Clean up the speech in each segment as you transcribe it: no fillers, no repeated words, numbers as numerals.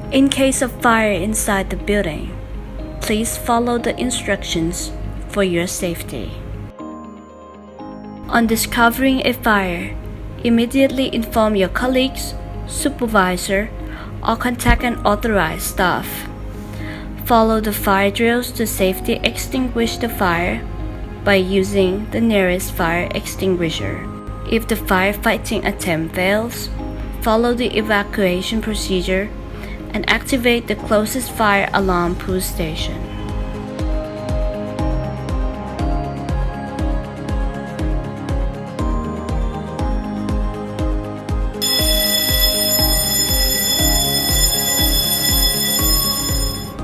In case of fire inside the building, please follow the instructions for your safety. On discovering a fire, immediately inform your colleagues, supervisor, or contact an authorized staff. Follow the fire drills to safely extinguish the fire by using the nearest fire extinguisher. If the firefighting attempt fails, follow the evacuation procedure and activate the closest fire alarm push station.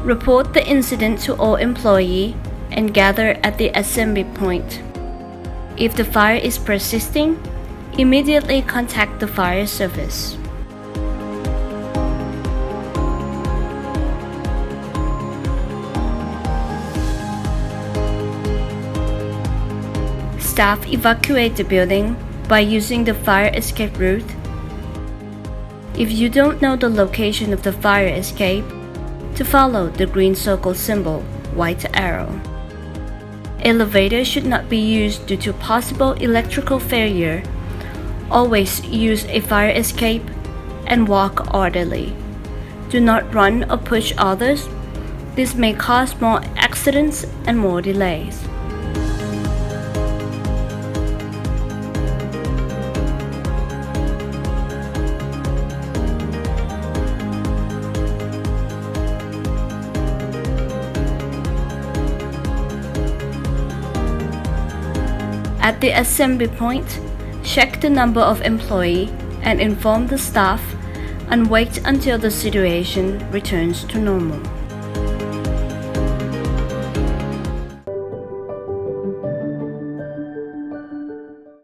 Report the incident to all employees and gather at the assembly point. If the fire is persisting, immediately contact the fire service. Staff evacuate the building by using the fire escape route. If you don't know the location of the fire escape, to follow the green circle symbol, white arrow. Elevators should not be used due to possible electrical failure. Always use a fire escape and walk orderly. Do not run or push others. This may cause more accidents and more delays. At the assembly point, check the number of employees and inform the staff and wait until the situation returns to normal.